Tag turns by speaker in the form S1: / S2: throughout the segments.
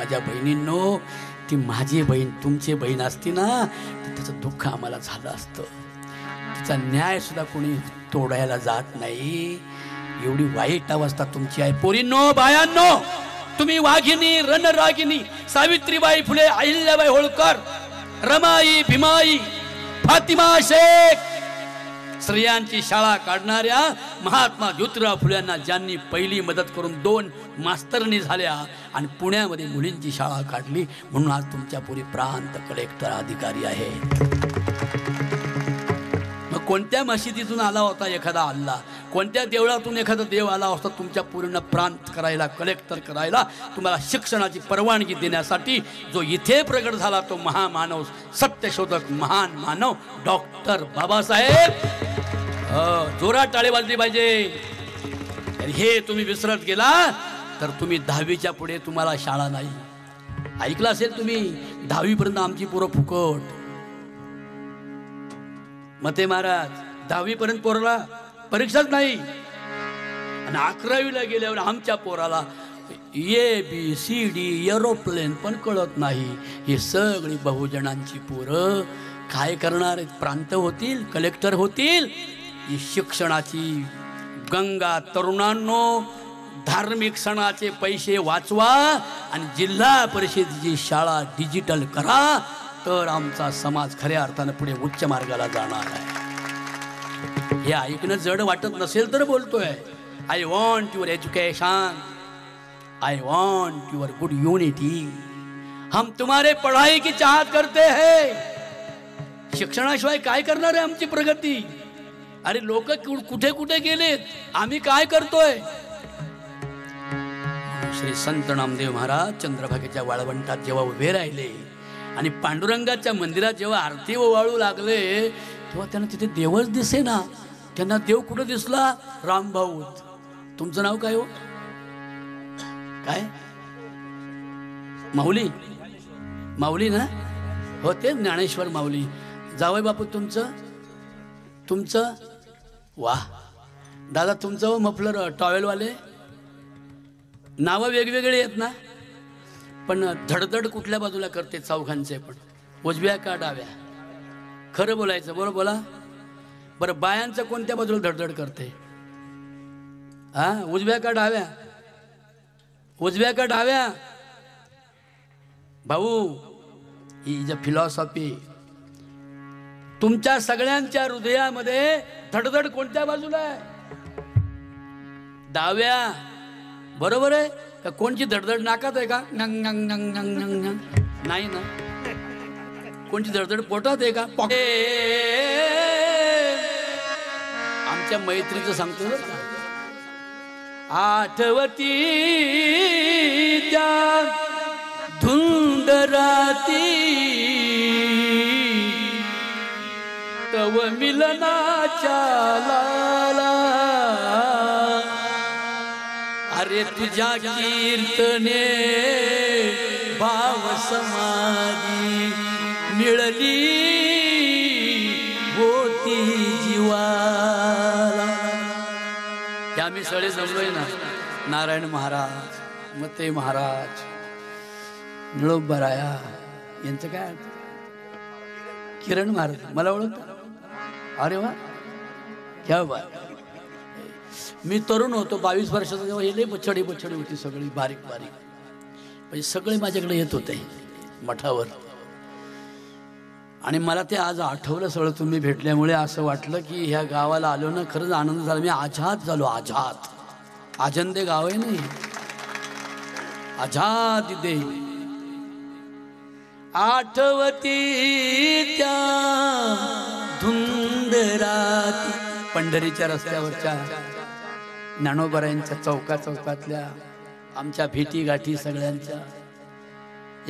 S1: माझ्या बहिणींनो, ती माझी बहीण तुमची बहीण असती ना तर त्याचं दुःख आम्हाला झालं असतं. तिचा न्याय सुद्धा कोणी तोडायला जात नाही. एवढी वाईट अवस्था तुमची आहे. पोरींनो, बायांनो, तुम्ही वाघिणी, रणरागिणी, सावित्रीबाई फुले, अहिल्याबाई होळकर, रमाई, भीमाई, फातिमा शेख, स्त्रियांची शाळा काढणाऱ्या महात्मा ज्योतिराव फुल्यांना ज्यांनी पहिली मदत करून 2 मास्तरनी झाल्या आणि पुण्यामध्ये मुलींची शाळा काढली, म्हणून आज तुमच्या पुरी प्रांत कलेक्टर अधिकारी आहे. मग कोणत्या मशिदीतून आला होता एखादा अल्लाह, कोणत्या देवळातून एखादा देव आला असता तुमच्या पूर्ण प्रांत करायला, कलेक्टर करायला, तुम्हाला शिक्षणाची परवानगी देण्यासाठी? जो इथे प्रगट झाला तो महामानव, सत्यशोधक, महान मानव डॉक्टर बाबासाहेब. जोरात टाळी वाजली पाहिजे. हे तुम्ही विसरत गेला तर तुम्ही 10वीच्या पुढे तुम्हाला शाळा नाही. ऐकलं असेल तुम्ही, 10वी पर्यंत आमची पोरं फुकट. मते महाराज 10वी पर्यंत पोराला परीक्षाच नाही, आणि 11वीला गेल्यावर आमच्या पोराला ABCD एरोप्लेन पण कळत नाही. हे सगळी बहुजनांची पोरं काय करणार आहेत? प्रांत होतील, कलेक्टर होतील. ही शिक्षणाची गंगा तरुणांनो, धार्मिक सणाचे पैसे वाचवा आणि जिल्हा परिषदेची शाळा डिजिटल करा, तर आमचा समाज खऱ्या अर्थानं पुढे उच्च मार्गाला जाणार आहे. हे ऐकणं जड वाटत नसेल तर बोलतोय. I want your education, I want your good unity. हम तुम्हारे पढ़ाई की चाहत करते हैं. शिक्षणाशिवाय काय करणार आहे आमची प्रगती? अरे लोक कुठे कुठे गेलेत, आम्ही काय करतोय? श्री संत नामदेव महाराज चंद्रभागेच्या वाळवंटात जेव्हा उभे राहिले आणि पांडुरंगाच्या मंदिरात जेव्हा आरती ओवाळू लागले, तेव्हा त्यांना तिथे देवच दिसे ना. त्यांना देव कुठं दिसला? रामभाऊ. तुमचं नाव काय हो? काय? माऊली? माऊली ना? हो, ते ज्ञानेश्वर माऊली. जावई बापू तुमचं? तुमचं? वा दादा, तुमचं हो मफलर टॉवेलवाले. नावं वेगवेगळे आहेत ना, पण धडधड कुठल्या बाजूला करते चौघांचे पण? उजव्या का डाव्या? खरं बोलायचं, बरोबर बोला बरं. बायांचं कोणत्या बाजूला धडधड करते? हा, उजव्या का डाव्या? उजव्या का डाव्या? भाऊ, ही जी फिलॉसॉफी, तुमच्या सगळ्यांच्या हृदयामध्ये धडधड कोणत्या बाजूला आहे? डाव्या. बरोबर आहे का? कोणची धडधड नाकात आहे का? नंग नंग नंग नंग नंग नंग. नाही ना. कोणची धडधड पोटात आहे का? आमच्या मैत्रीचं सांगतो बरं का. आठवती त्या धुंद राती, तव मिलनाच्या लाला. अरे तुझ्या कीर्तने भाव समाधी मिळली होती जीवाला. या आम्ही सगळे जमलोय ना. नारायण महाराज, मते महाराज, निळोबराया यांचं काय? किरण महाराज मला ओळखता? अरे वा, क्या बात. मी तरुण होतो, 22 वर्षाचा, जेव्हा हे बछडी होती सगळी बारीक बारीक, म्हणजे सगळे माझ्याकडे येत होते मठावर. आणि मला ते आज आठवलं सगळं तुम्ही भेटल्यामुळे. असं वाटलं की ह्या गावाला आलो ना, खरंच आनंद झाला. मी आझाद झालो. आझाद, आजंदे गाव आहे नाही, आझाद दे. आठवती त्या धुंद राती, पंढरीच्या रस्त्यावरच्या ज्ञानोबरायांच्या चौकातल्या आमच्या भेटी गाठी सगळ्यांच्या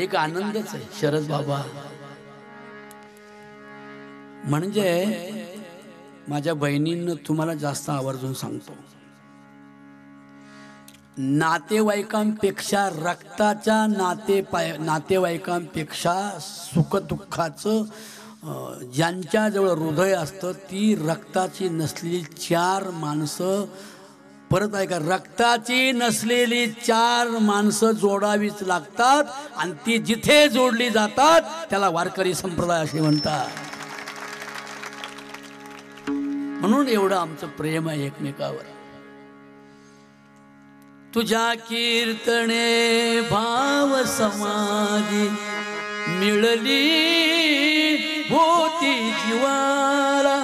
S1: एक आनंदच आहे. शरद बाबा म्हणजे माझ्या बहिणींना तुम्हाला जास्त आवर्जून सांगतो, नातेवाईकांपेक्षा, रक्ताच्या नातेवाईकांपेक्षा सुखदुःखाचं ज्यांच्याजवळ हृदय असतं, ती रक्ताची नसलेली 4 माणसं परत ऐका, रक्ताची नसलेली 4 माणसं जोडावीच लागतात आणि ती जिथे जोडली जातात त्याला वारकरी संप्रदाय असे म्हणतात. म्हणून एवढं आमचं प्रेम आहे एकमेकावर. तुझ्या कीर्तने भाव समाधी मिळली होती जीवाला.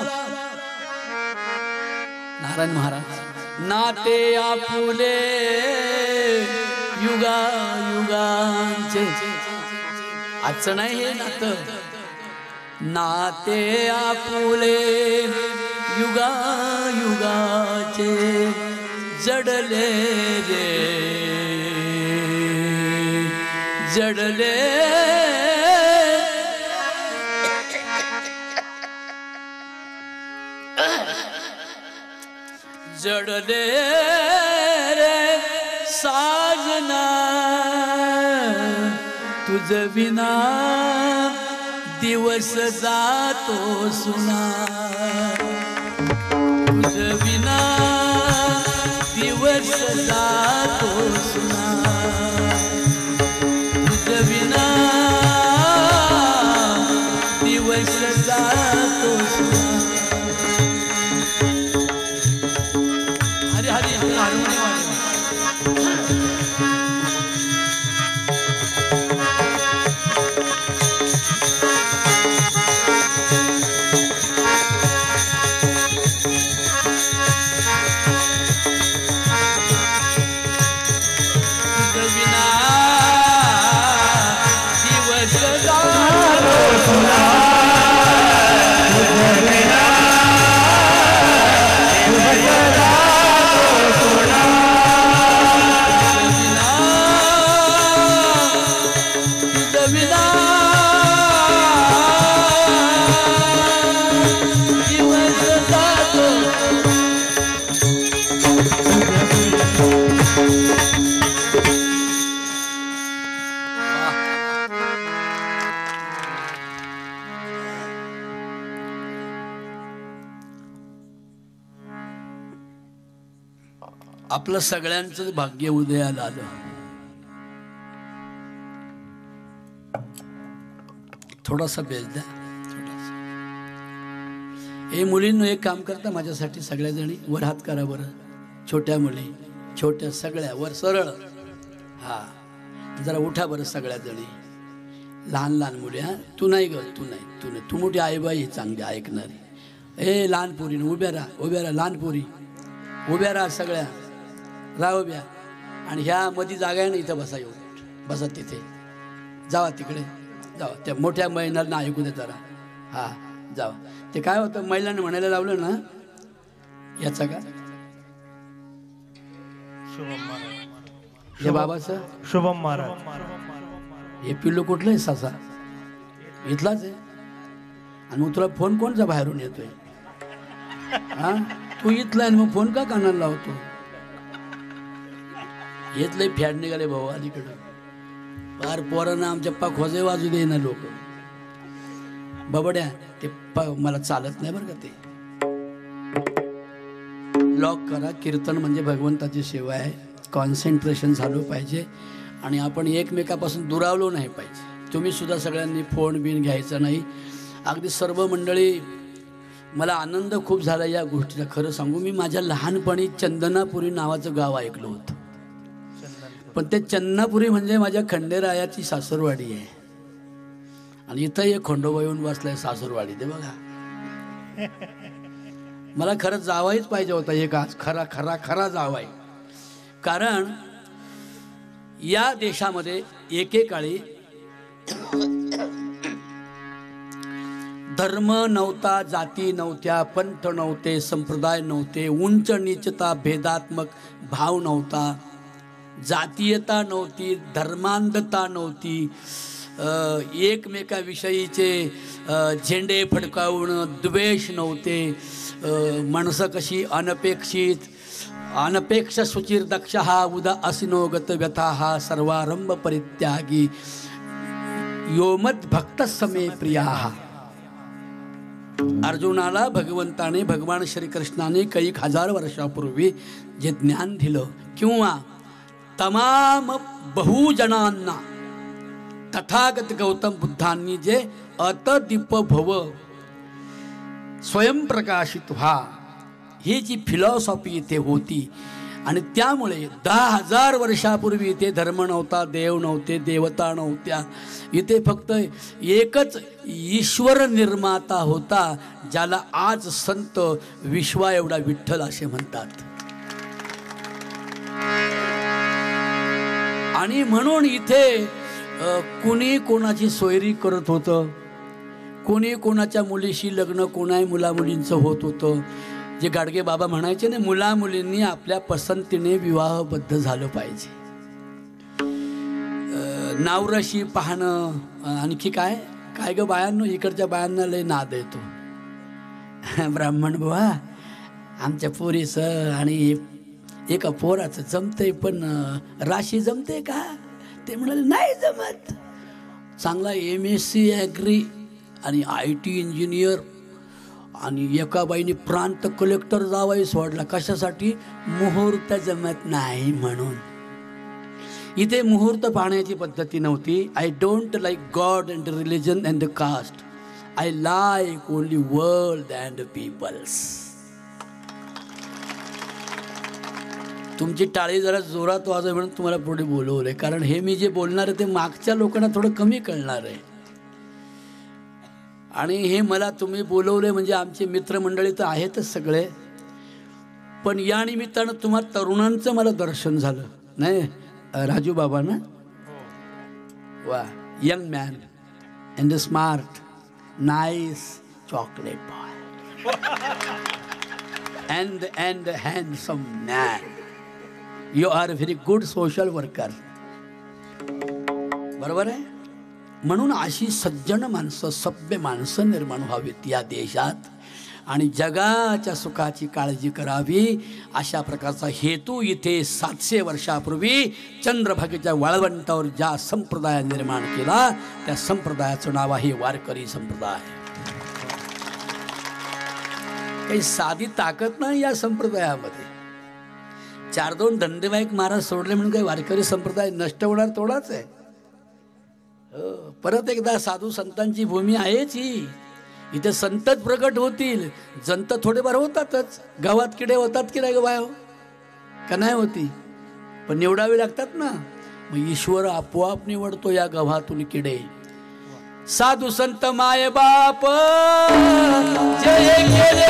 S1: नारायण महाराज, नाते आपुले युगा युगांचे. आजचं नाही हे नातं. नाते आपुले युगा युगाचे जडले रे जडले. जडले रे साजना तुझ विना दिवस जातो सुना. तुझ विना दिवस जातो सुना. तुझ विना दिवस जातो सुना. हरी हरी हरी हार्मोनियम. आपलं सगळ्यांचं भाग्य उदयाला आलं. थोडासा बेस द्या. हे मुलींनो एक काम करता माझ्यासाठी सगळ्या जणी वर हात करा बरं. छोट्या मुली, छोट्या सगळ्या वर सरळ. हा जरा उठा बरं सगळ्या जणी. लहान लहान मुली. हा तू नाही ग, तू नाही, तू नाही. तू मोठी आईबाई चांगली ऐकणारी. ए लहान पोरी उभ्या राहा, उभ्या राहा. लहान पोरी उभ्या राहा सगळ्या. राहा उभ्या. आणि ह्या मध्ये जागा आहे ना, इथं बसा. येऊ बसा तिथे. जावा तिकडे जावा. त्या मोठ्या महिलांना ऐकू दे जरा. हा जावा. ते काय होतं महिलांना म्हणायला लावलं ना, याचा का हे बाबाचं
S2: शुभम महाराज.
S1: हे पिल्लू कुठलं आहे? सासा इथलाच आहे. आणि मग तुला फोन कोणचा बाहेरून येतोय? हा तू इथला आहे मग फोन का कानाला लावतो? येतलंय फॅड निघाले भाऊ अलीकडं. फार पोरांना आमच्या खोजे वाजू दे ना लोक. बबड्या ते मला चालत नाही बरं का. ते लॉक करा. कीर्तन म्हणजे भगवंताची सेवा आहे. कॉन्सन्ट्रेशन झालं पाहिजे आणि आपण एकमेकापासून दुरावलो नाही पाहिजे. तुम्ही सुद्धा सगळ्यांनी फोन बिन घ्यायचा नाही. अगदी सर्व मंडळी. मला आनंद खूप झाला या गोष्टीचा. खरं सांगू, मी माझ्या लहानपणी चंदनापुरी नावाचं गाव ऐकलं होतं. पण ते चन्नापुरी म्हणजे माझ्या खंडेरायाची सासरवाडी आहे. आणि इथं एक खंडोबा येऊन बसलाय सासरवाडी. ते बघा. मला खरं जावायच पाहिजे होता एक आज. खरा खरा खरा जावाय. कारण या देशामध्ये एकेकाळी धर्म नव्हता, जाती नव्हत्या, पंथ नव्हते, संप्रदाय नव्हते, उंच नीचता भेदात्मक भाव नव्हता, जातीयता नव्हती, धर्मांधता नव्हती, एकमेकाविषयीचे झेंडे फडकावणं द्वेष नव्हते. माणसं कशी अनपेक्ष सुचिर दक्ष हा उदा असिनोगत व्यथा हा सर्वारंभ परित्यागी योमद भक्त समे प्रिया. अर्जुनाला भगवंताने भगवान श्रीकृष्णाने काही हजार वर्षापूर्वी जे ज्ञान दिलं किंवा तमाम बहुजनांना तथागत गौतम बुद्धांनी जे अतदीप भव स्वयंप्रकाशित व्हा ही जी फिलॉसॉफी इथे होती आणि त्यामुळे 10,000 वर्षापूर्वी इथे धर्म नव्हता, देव नव्हते, देवता नव्हत्या. इथे फक्त एकच ईश्वर निर्माता होता, ज्याला आज संत विश्वा एवढा विठ्ठल असे म्हणतात. आणि म्हणून इथे कोणी कोणाची सोयरी करत होतं, कोणी कोणाच्या मुलीशी लग्न कोणाही मुलामुलींचं होत होतं. जे गाडगे बाबा म्हणायचे ना, मुलामुलींनी आपल्या पसंतीने विवाहबद्ध झालं पाहिजे. नावराशी पाहणं, आणखी काय काय ग बायांनो, इकडच्या बायांना लय नाद येतो. ब्राह्मण बुवा आमच्या पोरीचं आणि एका पोराचं जमतंय, पण राशी जमते का? ते म्हणाले नाही जमत. चांगला MSc ॲग्री आणि IT इंजिनियर आणि एका बाईने प्रांत कलेक्टर जावाही सोडला. कशासाठी? मुहूर्त जमत नाही म्हणून. इथे मुहूर्त पाहण्याची पद्धती नव्हती. I don't like God and religion and the caste, I like only world and peoples. तुमची टाळी जरा जोरात वाजव म्हणून तुम्हाला पुढे बोलवलंय, कारण हे मी जे बोलणार आहे ते मागच्या लोकांना थोडं कमी कळणार आहे. आणि हे मला तुम्ही बोलवले म्हणजे आमचे मित्रमंडळी तर आहेतच सगळे, पण या निमित्तानं तुम्हा तरुणांचं मला दर्शन झालं. नाही राजू बाबा ना, वा, young man and smart nice chocolate boy and handsome man, you are very good social worker. बरोबर आहे. म्हणून अशी सज्जन माणसं, सभ्य माणसं निर्माण व्हावीत या देशात आणि जगाच्या सुखाची काळजी करावी, अशा प्रकारचा हेतू इथे 700 वर्षापूर्वी चंद्रभागेच्या वाळवंटावर ज्या संप्रदाय निर्माण केला त्या संप्रदायाचं नाव आहे वारकरी संप्रदाय. काही साधी ताकद नाही या संप्रदायामध्ये. 4-2 धंदेवाईक महाराज सोडले म्हणून काही वारकरी संप्रदाय नष्ट होणार थोडाच आहे. परत एकदा साधू संतांची भूमी आहेच ही. इथे संतच प्रकट होतील, जंत थोडेफार होतातच. गावात किडे होतात की नाही बाय, का नाही होती, पण निवडावे लागतात ना. मग ईश्वर आपोआप निवडतो या गावातून किडे. साधू संत माय बाप जय केले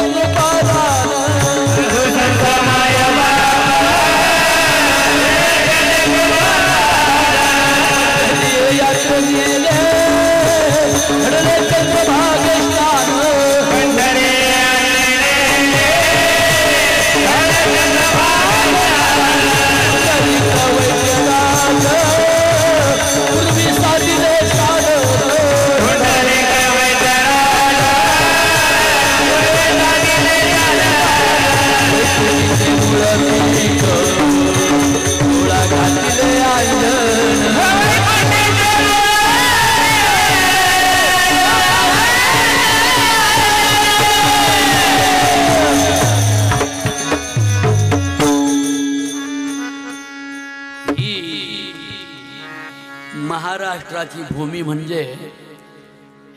S1: महाराष्ट्राची भूमी म्हणजे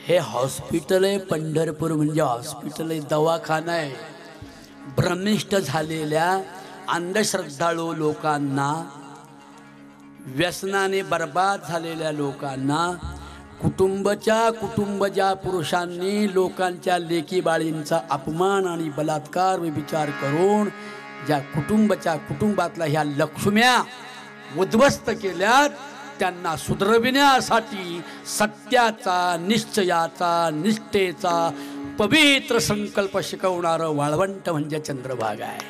S1: हे हॉस्पिटल आहे. पंढरपूर म्हणजे हॉस्पिटल आहे, दवाखाना आहे. भ्रमिष्ट झालेल्या अंधश्रद्धाळू लोकांना, व्यसनाने बर्बाद झालेल्या लोकांना, कुटुंब ज्या पुरुषांनी लोकांच्या लेकी बाळींचा अपमान आणि बलात्कार विचार करून ज्या कुटुंबातल्या ह्या लक्ष्म्या उद्ध्वस्त केल्यात, त्यांना सुधरविण्यासाठी सत्याचा, निश्चयाचा, निष्ठेचा पवित्र संकल्प शिकवणारं वाळवंट म्हणजे चंद्रभागा आहे.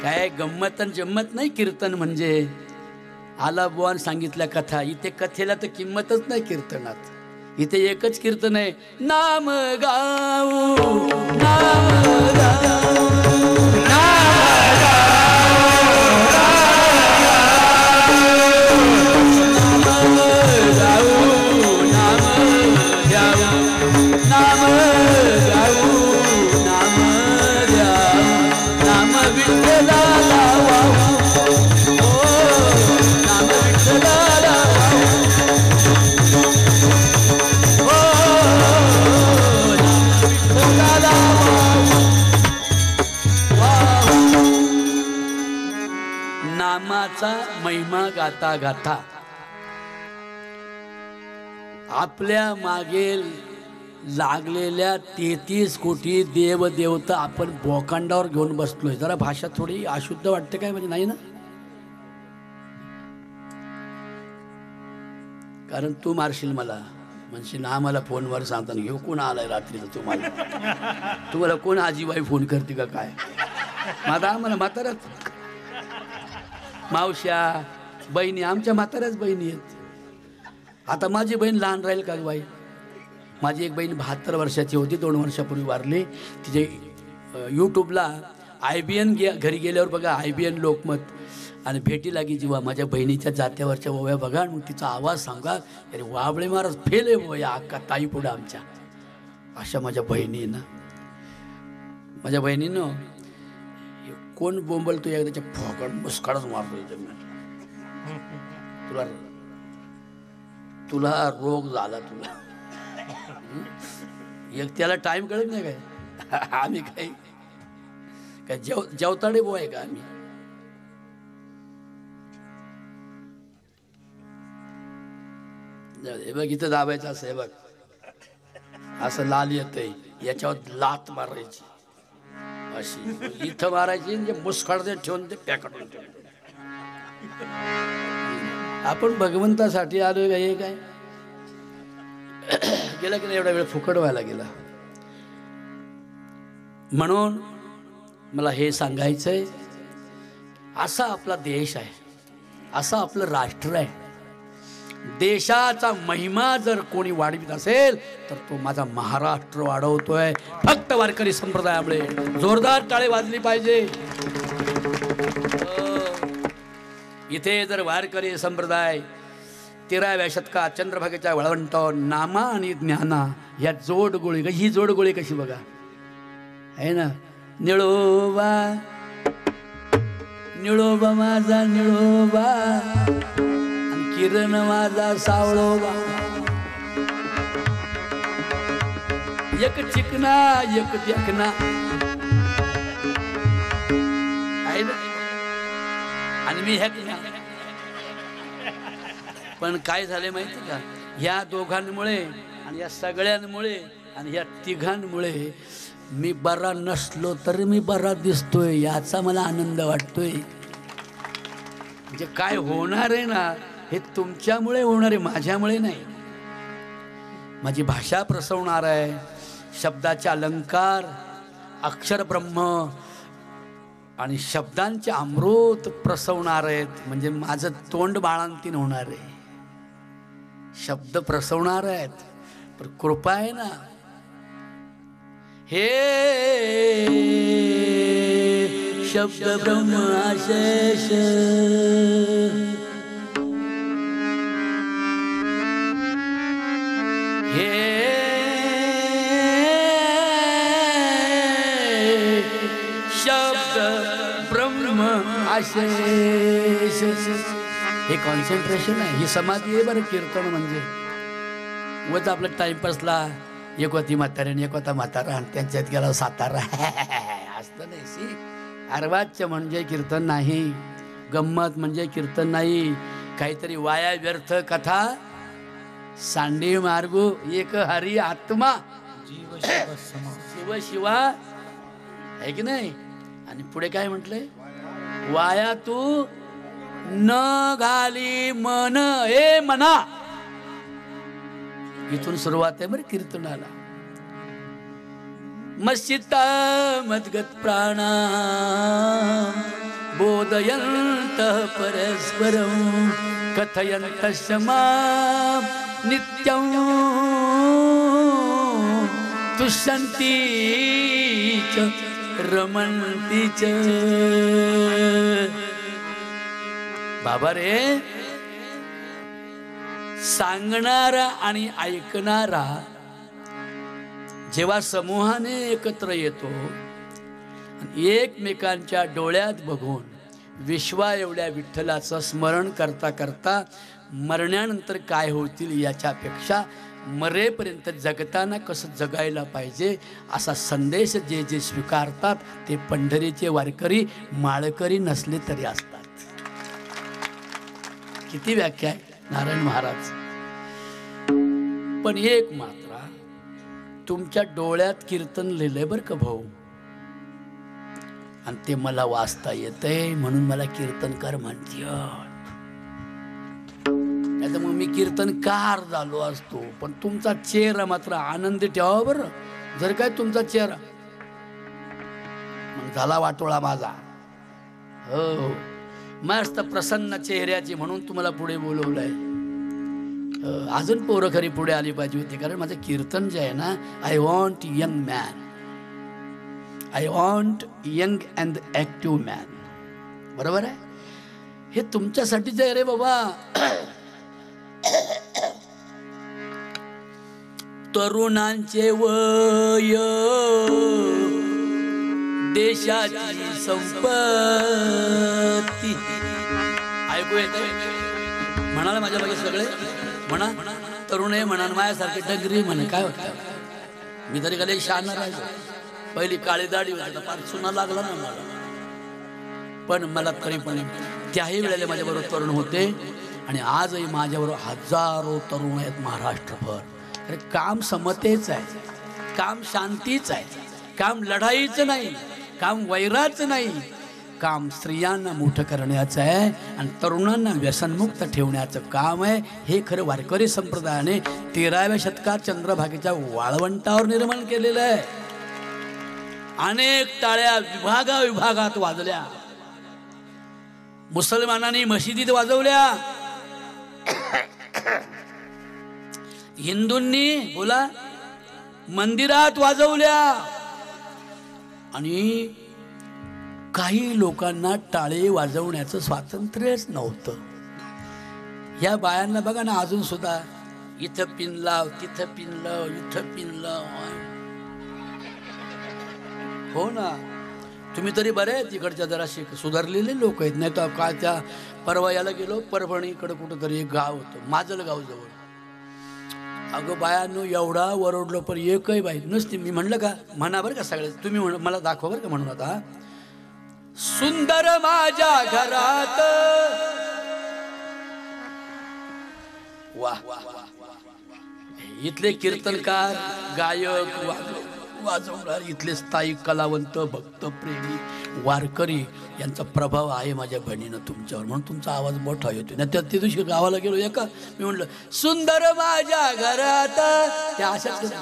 S1: काय गंमत आणि जम्मत नाही कीर्तन म्हणजे. आला बुवान सांगितल्या कथा, इथे कथेला तर किंमतच नाही कीर्तनात. इथे एकच कीर्तन आहे, नाम गाऊ नाम गाऊ नाम गाऊ नाम गाऊ देवाचा महिमा गाता गाता आपल्या मागे लागलेल्या 33 कोटी देवदेवता आपण बोकांडावर घेऊन बसलोय. जरा भाषा थोडी अशुद्ध वाटते काय? म्हणजे नाही ना, कारण तू मारशील मला, म्हणशील ना मला फोनवर सांगताना घेऊ कोण आलाय रात्रीचं तुम्हाला कोण आजीबाई फोन करते का काय? माझा आम्हाला म्हाताराच मावश्या बहिणी आमच्या म्हाताऱ्याच बहिणी आहेत. आता माझी बहीण लहान राहील का बाई? माझी एक बहीण 72 वर्षाची होती, 2 वर्षापूर्वी वारली. तिचे यूट्यूबला IBN घरी गेल्यावर बघा, IBN लोकमत आणि भेटी लागी जेव्हा माझ्या बहिणीच्या जात्यावरच्या ओव्या बघा, मग तिचा आवाज सांगा, अरे वाबळे महाराज फेल आहे या अक्का ताई पुढं आमच्या. अशा माझ्या बहिणी ना, माझ्या बहिणीनं कोण बोंबलतो या त्याच्या फोकड मुस्काडच मारतो. तुला रोग झाला तुला. एक त्याला टाइम कळत नाही काय? आम्ही काय जेवताडे बो आहे का आम्ही? हे बघ इथं दाबायचं असं, हे बघ असं लाल येतंय, याच्यावर लात मारायची अशी, इथं मारायची म्हणजे मुस्काडते ठेवून ते पॅकटून ठेवून. आपण भगवंतासाठी आलोय का? हे काय गेला की एवढा वेळ फुकट व्हायला गेला. म्हणून मला हे सांगायचंय, असा आपला देश आहे, असं आपलं राष्ट्र आहे. देशाचा महिमा जर कोणी वाढवित असेल तर तो माझा महाराष्ट्र वाढवतोय. फक्त वारकरी संप्रदायामुळे जोरदार टाळे वाजली पाहिजे. इथे जर वारकरी संप्रदाय 13व्या शतकात चंद्रभागेच्या वळवंटावर नामा आणि ज्ञाना या जोडगोळी, ही जोडगोळी कशी बघा आहे ना, निळोबा निळोबा माझा निळोबा आणि किरण माझा सावळोबा, एक चिकना एक देखना आहे ना, आणि मी ह्या. पण काय झाले माहिती का, ह्या दोघांमुळे आणि या सगळ्यांमुळे आणि ह्या तिघांमुळे मी बरा नसलो तरी मी बरा दिसतोय, याचा मला आनंद वाटतोय. म्हणजे काय होणार आहे ना, हे तुमच्यामुळे होणार आहे, माझ्यामुळे नाही. माझी भाषा प्रसवणार आहे, शब्दाचे अलंकार, अक्षर ब्रह्म आणि शब्दांचे अमृत प्रसवणार आहेत. म्हणजे माझं तोंड बाळांतीन होणार आहे, शब्द प्रसवणार आहेत. पण कृपा आहे ना, हे शब्द ब्रह्म आशेष हे शब्द ब्रह्म आशेष, हे कॉन्सन्ट्रेशन आहे, ही समाधी आहे बरं. कीर्तन म्हणजे उगाच आपलं टाइमपासला एक होती म्हातारी आणि एक होता म्हातारा आणि त्यांच्यात गेला सातारा असतं नाही. सी अर्वाच्य म्हणजे कीर्तन नाही, गंमत म्हणजे कीर्तन नाही, काहीतरी वाया व्यर्थ कथा सांडी मार्गू एक हरी आत्मा शिव शिवा आहे की नाही. आणि पुढे काय म्हटलंय, वाया तू न घाली मन हे मना. इथून सुरुवात आहे बरं कीर्तनाला. मस्सिता मद्गत प्राणा बोधयंत परस्परं कथयंत शमा नित्यं तुष्यन्ति च रमन्ति च. बाबा रे, सांगणारा आणि ऐकणारा जेव्हा समूहाने एकत्र येतो आणि एकमेकांच्या डोळ्यात बघून विश्वा एवढ्या विठ्ठलाचं स्मरण करता करता मरण्यानंतर काय होतील याच्यापेक्षा मरेपर्यंत जगताना कसं जगायला पाहिजे असा संदेश जे जे स्वीकारतात ते पंढरीचे वारकरी माळकरी नसले तरी असतात. किती व्याख्या आहे नारायण महाराज. पण एक मात्र तुमच्या डोळ्यात कीर्तन लिहिलंय बरं का भाऊ, आणि ते मला वाचता येतंय म्हणून मला कीर्तनकार म्हणते. नाही तर मग मी कीर्तनकार झालो असतो. पण तुमचा चेहरा मात्र आनंदी ठेवा बरं. जर काय तुमचा चेहरा मग झाला वाटोळा माझा. हो, मस्त प्रसन्न चेहऱ्याची म्हणून तुम्हाला पुढे बोलवलंय. अजून पोरं खरी पुढे आली पाहिजे होती, कारण माझं कीर्तन जे आहे ना, I want young man, I want young and active man. बरोबर आहे, हे तुमच्यासाठीच आहे रे बाबा. तरुणांचे वय देशाची संपत्ती. ऐकू येत म्हणाला माझ्या मागे सगळे म्हणा, तरुण आहे म्हणा, माझ्यासारखे डगरी म्हणे. काय होतं, मी तरी कधी शहाणा राहिलो. पहिली काळी दाढी होती, फार चुना लागला ना मला. पण मला तरी पण त्याही वेळेला माझ्याबरोबर तरुण होते, आणि आजही माझ्याबरोबर हजारो तरुण आहेत महाराष्ट्रभर. अरे काम समतेच आहे, काम शांतीच आहे, काम लढाईचं नाही, काम वैराचं नाही, काम स्त्रियांना मोठं करण्याचं आहे आणि तरुणांना व्यसनमुक्त ठेवण्याचं काम आहे. हे खरं वारकरी संप्रदायाने 13व्या शतकात चंद्रभागेच्या वाळवंटावर निर्माण केलेलं आहे. अनेक टाळ्या विभागात वाजल्या, मुसलमानांनी मशिदीत वाजवल्या, हिंदूंनी बोला मंदिरात वाजवल्या, आणि काही लोकांना टाळे वाजवण्याचं स्वातंत्र्यच नव्हतं. या बायांना बघा ना, अजून सुद्धा इथं पिन लाव, तिथं पिन लाव, इथं पिन लाव. हो ना, तुम्ही तरी बरे आहेत, तिकडच्या जराशी सुधारलेले लोक आहेत. नाही तर काय, त्या परवा याला गेलो, परभणीकडे कुठं तरी एक गाव होतं, माजलगाव जवळ. अगं बायानो, एवढा वरडलो पण एकही बाई नसती. मी म्हणलं का म्हणा बरं का सगळे, तुम्ही मला दाखवा बरं का म्हणून. आता सुंदर माझ्या घरात, वाह, इथले कीर्तनकार, गायक, वाजवणार, इथले स्थायिक कलावंत, भक्त, प्रेमी, वारकरी यांचा प्रभाव आहे माझ्या बहिणीनं तुमच्यावर, म्हणून तुमचा आवाज मोठा येतो. नाही त्या दिवशी गावाला गेलो एका, मी म्हटलं सुंदर माझ्या घरात, त्या अशाच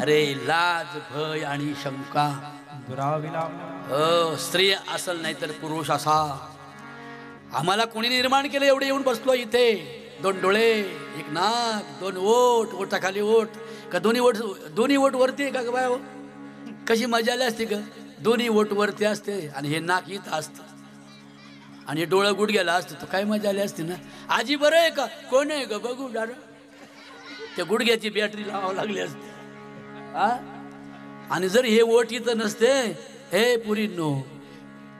S1: अरे लाज, भय आणि शंका स्त्री असल नाही तर पुरुष असा. आम्हाला कोणी निर्माण केलं? एवढे येऊन बसलो इथे. 2 डोळे, 1 नाक, 2 ओठ, ओठाखाली ओठ, का दोन्ही ओठ वरती आहे का बाय? कशी मजा आली असते का? दोन्ही ओठ वरती असते आणि हे नाक इथं असतं आणि हे डोळं गुडघ्याला असतं, तर काय मजा आली असते ना. आजी बरं आहे का? कोण आहे का बघू दादा. त्या गुडघ्याची बॅटरी लावावं लागली असते. आणि जर हे ओठ इथं नसते, हे पुरींनो,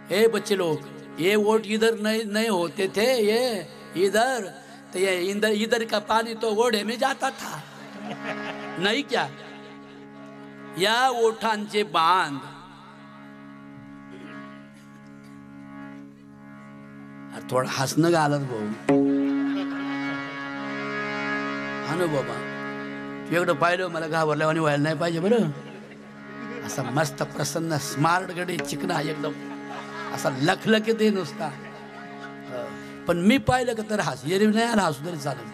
S1: हे बच्चे लोग, ये वोट इधर नहीं होते थे, ये इधर, तो ये इधर का पानी तो ओढ़े में जाता था. नहीं क्या? या ओठांचे बांध, थोडं हसणं घालत भाऊ. हा ना बाबा, तू एकदा पाहिलं मला घाबरल्या आणि व्हायला नाही पाहिजे बरं. असा मस्त प्रसन्न स्मार्ट गडी चिकना एकदम असा लखलखीत आहे नुसता. पण मी पाहिलं का तर हस, एरवी नाही आला हसू तरी चालेल,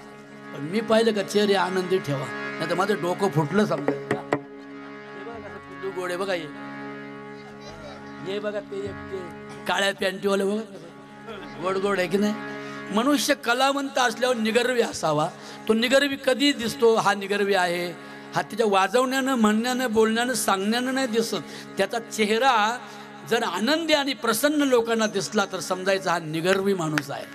S1: पण मी पाहिलं का चेहरे आनंदी ठेवा, नाही तर माझं डोकं फुटलं समजा. गोडे बघा, ये बघा, ते काळ्या पॅन्टीवाले बघा, गोड गोड आहे की नाही. मनुष्य कलावंत असल्यावर निगर्वी असावा. तो निगर्वी कधी दिसतो? हा निगर्वी आहे हा त्याच्या वाजवण्यानं, म्हणण्यानं, बोलण्यानं, सांगण्यानं नाही दिसत. त्याचा चेहरा जर आनंदी आणि प्रसन्न लोकांना दिसला तर समजायचा हा निगर्वी माणूस आहे.